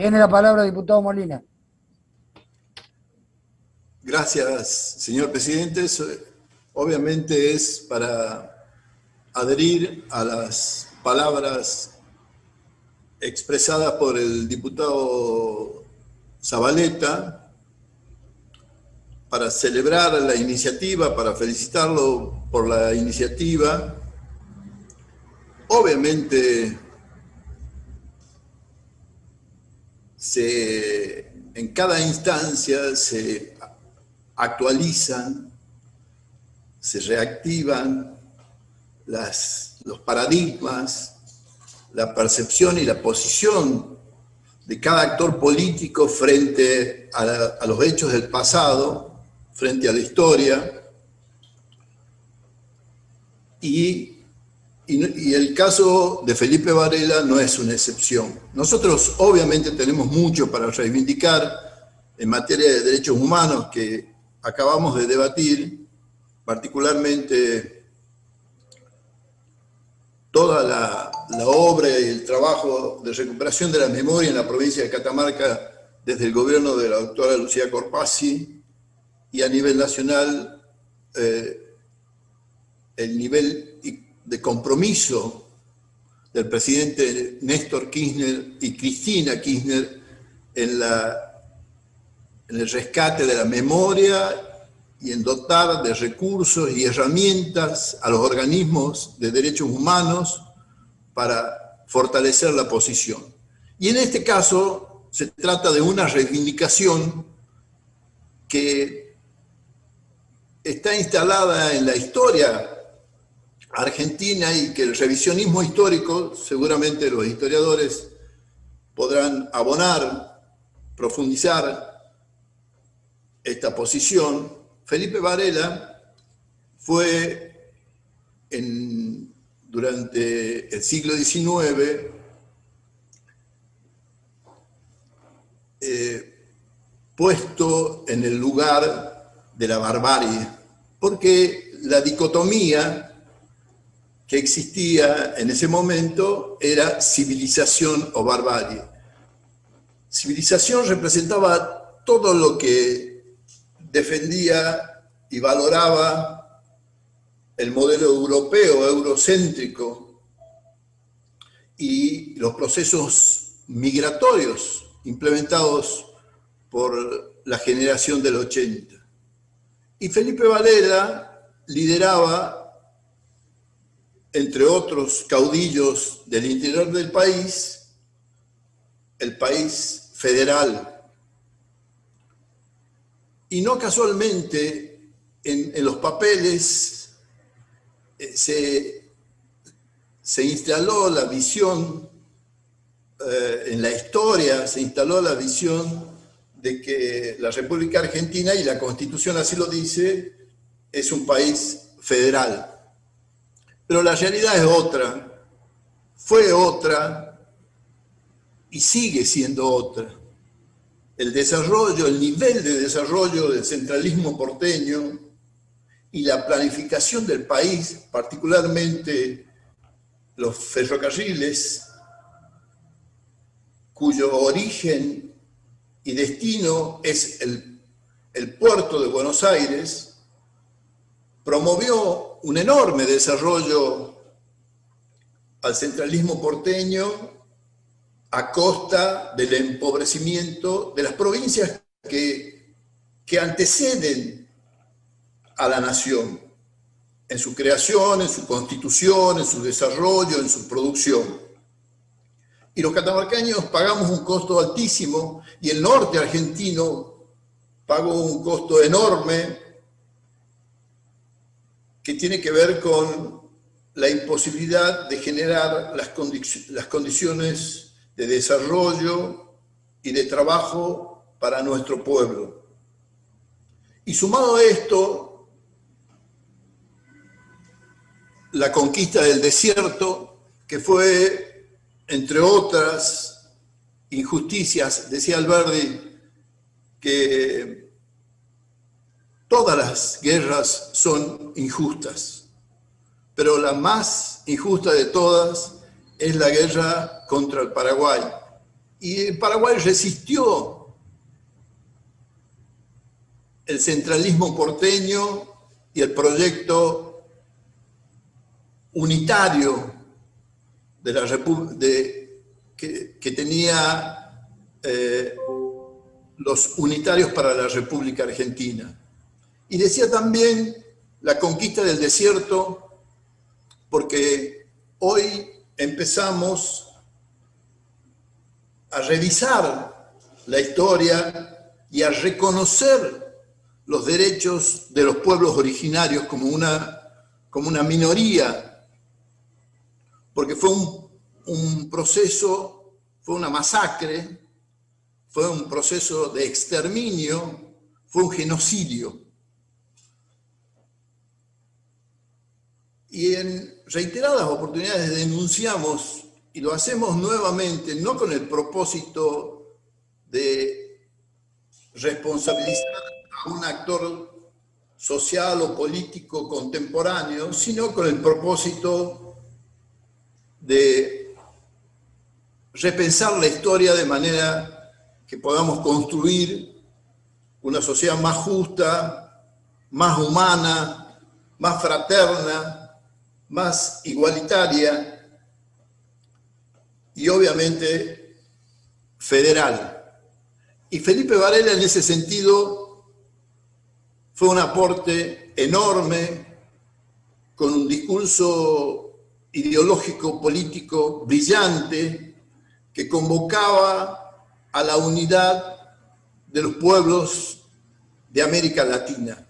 Tiene la palabra el diputado Molina. Gracias, señor presidente. Obviamente es para adherir a las palabras expresadas por el diputado Zabaleta, para celebrar la iniciativa, para felicitarlo por la iniciativa. Obviamente en cada instancia se actualizan, se reactivan los paradigmas, la percepción y la posición de cada actor político frente a los hechos del pasado, frente a la historia. Y el caso de Felipe Varela no es una excepción. Nosotros obviamente tenemos mucho para reivindicar en materia de derechos humanos que acabamos de debatir, particularmente toda la obra y el trabajo de recuperación de la memoria en la provincia de Catamarca desde el gobierno de la doctora Lucía Corpazzi, y a nivel nacional el nivel de compromiso del presidente Néstor Kirchner y Cristina Kirchner en el rescate de la memoria y en dotar de recursos y herramientas a los organismos de derechos humanos para fortalecer la posición. Y en este caso se trata de una reivindicación que está instalada en la historia argentina y que el revisionismo histórico, seguramente los historiadores podrán abonar, profundizar esta posición. Felipe Varela fue durante el siglo XIX puesto en el lugar de la barbarie, porque la dicotomía que existía en ese momento era civilización o barbarie. Civilización representaba todo lo que defendía y valoraba el modelo europeo, eurocéntrico, y los procesos migratorios implementados por la generación del 80. Y Felipe Varela lideraba, entre otros caudillos del interior del país, el país federal. Y no casualmente en los papeles se instaló la visión, en la historia se instaló la visión de que la República Argentina, y la Constitución así lo dice, es un país federal. Pero la realidad es otra, fue otra y sigue siendo otra. El desarrollo, el nivel de desarrollo del centralismo porteño y la planificación del país, particularmente los ferrocarriles, cuyo origen y destino es el puerto de Buenos Aires, promovió un enorme desarrollo al centralismo porteño a costa del empobrecimiento de las provincias que anteceden a la nación en su creación, en su constitución, en su desarrollo, en su producción. Y los catamarcaños pagamos un costo altísimo, y el norte argentino pagó un costo enorme que tiene que ver con la imposibilidad de generar las condiciones de desarrollo y de trabajo para nuestro pueblo. Y sumado a esto, la conquista del desierto, que fue, entre otras injusticias, decía Alberdi que todas las guerras son injustas, pero la más injusta de todas es la guerra contra el Paraguay. Y el Paraguay resistió el centralismo porteño y el proyecto unitario de la que tenía los unitarios para la República Argentina. Y decía también la conquista del desierto, porque hoy empezamos a revisar la historia y a reconocer los derechos de los pueblos originarios como una minoría, porque fue un proceso, fue una masacre, fue un proceso de exterminio, fue un genocidio. Y en reiteradas oportunidades denunciamos, y lo hacemos nuevamente, no con el propósito de responsabilizar a un actor social o político contemporáneo, sino con el propósito de repensar la historia de manera que podamos construir una sociedad más justa, más humana, más fraterna, más igualitaria y obviamente federal. Y Felipe Varela en ese sentido fue un aporte enorme, con un discurso ideológico político brillante que convocaba a la unidad de los pueblos de América Latina.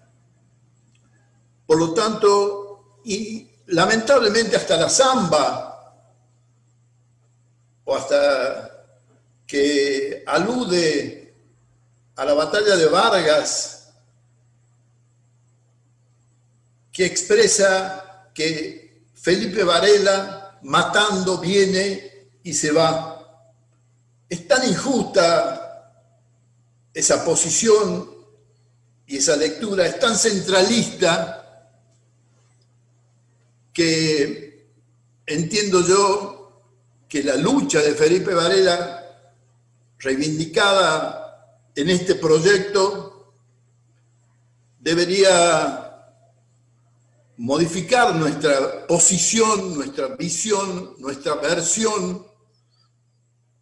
Por lo tanto, y lamentablemente hasta la samba, o hasta que alude a la batalla de Vargas, que expresa que Felipe Varela matando viene y se va. Es tan injusta esa posición y esa lectura, es tan centralista que entiendo yo que la lucha de Felipe Varela, reivindicada en este proyecto, debería modificar nuestra posición, nuestra visión, nuestra versión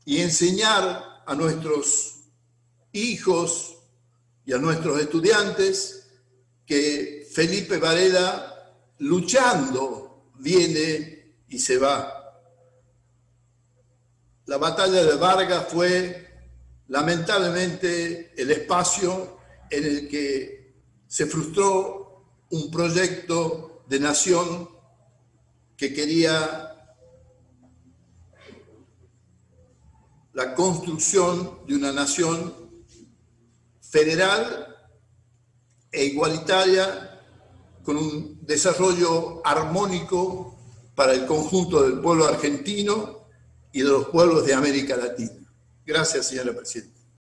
y enseñar a nuestros hijos y a nuestros estudiantes que Felipe Varela, luchando, viene y se va. La batalla de Vargas fue, lamentablemente, el espacio en el que se frustró un proyecto de nación que quería la construcción de una nación federal e igualitaria con un desarrollo armónico para el conjunto del pueblo argentino y de los pueblos de América Latina. Gracias, señora presidenta.